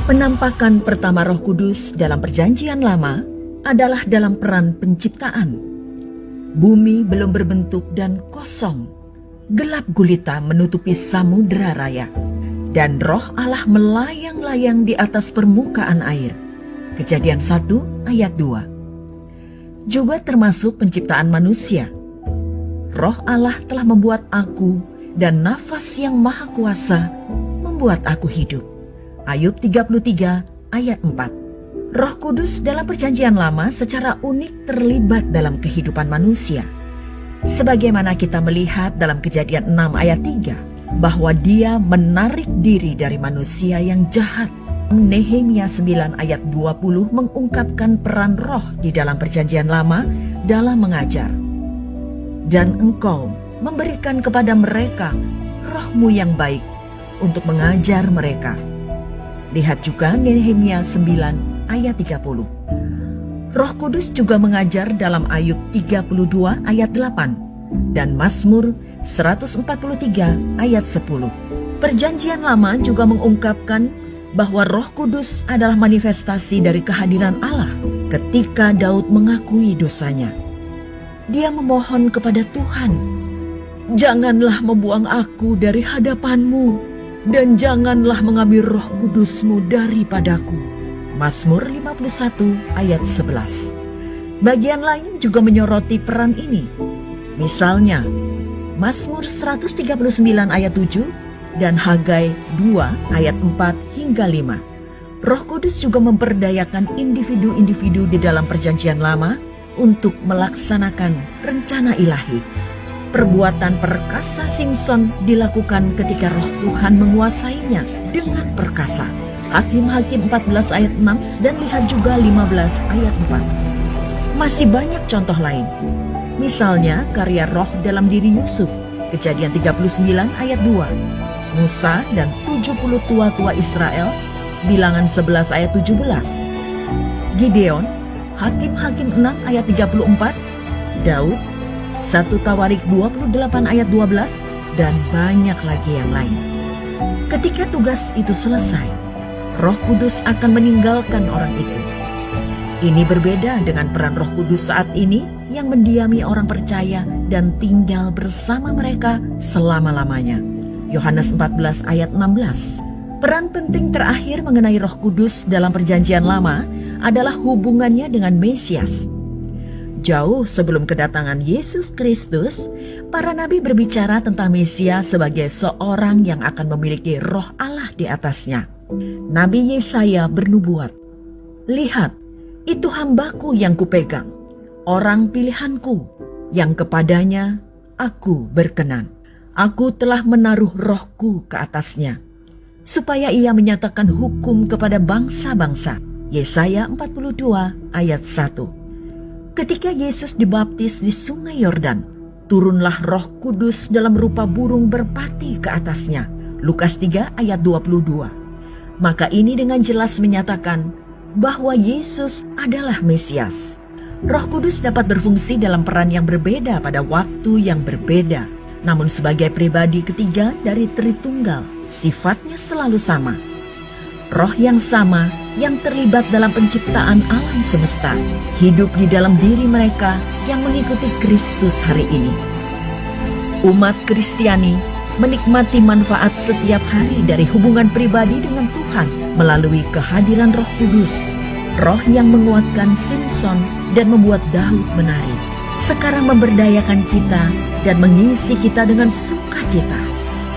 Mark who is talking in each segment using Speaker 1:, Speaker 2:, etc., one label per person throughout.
Speaker 1: Penampakan pertama Roh Kudus dalam Perjanjian Lama adalah dalam peran penciptaan. Bumi belum berbentuk dan kosong. Gelap gulita menutupi samudera raya. Dan Roh Allah melayang-layang di atas permukaan air. Kejadian 1 ayat 2. Juga termasuk penciptaan manusia. Roh Allah telah membuat aku, dan nafas yang maha kuasa membuat aku hidup. Ayub 33 ayat 4. Roh Kudus dalam Perjanjian Lama secara unik terlibat dalam kehidupan manusia. Sebagaimana kita melihat dalam Kejadian 6 ayat 3, bahwa dia menarik diri dari manusia yang jahat. Nehemia 9 ayat 20 mengungkapkan peran roh di dalam Perjanjian Lama dalam mengajar. Dan engkau memberikan kepada mereka rohmu yang baik untuk mengajar mereka. Lihat juga Nehemia 9 ayat 30. Roh Kudus juga mengajar dalam Ayub 32 ayat 8 dan Mazmur 143 ayat 10. Perjanjian Lama juga mengungkapkan bahwa Roh Kudus adalah manifestasi dari kehadiran Allah ketika Daud mengakui dosanya. Dia memohon kepada Tuhan, "Janganlah membuang aku dari hadapan-Mu, dan janganlah mengambil Roh Kudus-Mu daripadaku." Mazmur 51 ayat 11. Bagian lain juga menyoroti peran ini. Misalnya, Mazmur 139 ayat 7 dan Hagai 2 ayat 4 hingga 5. Roh Kudus juga memperdayakan individu-individu di dalam Perjanjian Lama untuk melaksanakan rencana ilahi. Perbuatan perkasa Simson dilakukan ketika Roh Tuhan menguasainya dengan perkasa. Hakim-Hakim 14 ayat 6 dan lihat juga 15 ayat 4. Masih banyak contoh lain. Misalnya karya Roh dalam diri Yusuf, Kejadian 39 ayat 2. Musa dan 70 tua-tua Israel, Bilangan 11 ayat 17. Gideon, Hakim-Hakim 6 ayat 34. Daud, 1 Tawarik 28 ayat 12, dan banyak lagi yang lain. Ketika tugas itu selesai, Roh Kudus akan meninggalkan orang itu. Ini berbeda dengan peran Roh Kudus saat ini yang mendiami orang percaya dan tinggal bersama mereka selama-lamanya. Yohanes 14 ayat 16. Peran penting terakhir mengenai Roh Kudus dalam Perjanjian Lama adalah hubungannya dengan Mesias. Jauh sebelum kedatangan Yesus Kristus, para nabi berbicara tentang Mesias sebagai seorang yang akan memiliki roh Allah di atasnya. Nabi Yesaya bernubuat, "Lihat, itu hambaku yang kupegang, orang pilihanku, yang kepadanya aku berkenan. Aku telah menaruh rohku ke atasnya, supaya ia menyatakan hukum kepada bangsa-bangsa." Yesaya 42 ayat 1. Ketika Yesus dibaptis di Sungai Yordan, turunlah Roh Kudus dalam rupa burung berpati ke atasnya. Lukas 3 ayat 22. Maka ini dengan jelas menyatakan bahwa Yesus adalah Mesias. Roh Kudus dapat berfungsi dalam peran yang berbeda pada waktu yang berbeda. Namun sebagai pribadi ketiga dari Tritunggal, sifatnya selalu sama. Roh yang sama yang terlibat dalam penciptaan alam semesta hidup di dalam diri mereka yang mengikuti Kristus hari ini. Umat Kristiani menikmati manfaat setiap hari dari hubungan pribadi dengan Tuhan melalui kehadiran Roh Kudus. Roh yang menguatkan Simson dan membuat Daud menari, sekarang memberdayakan kita dan mengisi kita dengan sukacita,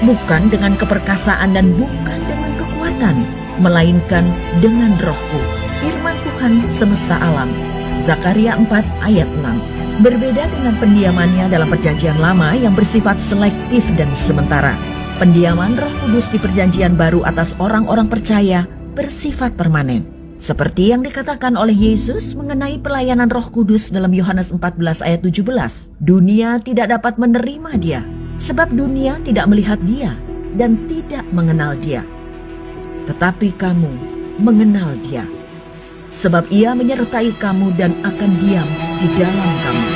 Speaker 1: bukan dengan keperkasaan dan bukan dengan kekuatan, melainkan dengan Rohku. Firman Tuhan semesta alam, Zakaria 4 ayat 6. Berbeda dengan pendiamannya dalam Perjanjian Lama yang bersifat selektif dan sementara. Pendiaman Roh Kudus di Perjanjian Baru atas orang-orang percaya bersifat permanen. Seperti yang dikatakan oleh Yesus mengenai pelayanan Roh Kudus dalam Yohanes 14 ayat 17. Dunia tidak dapat menerima dia, sebab dunia tidak melihat dia dan tidak mengenal dia. Tetapi kamu mengenal dia, sebab ia menyertai kamu dan akan diam di dalam kamu.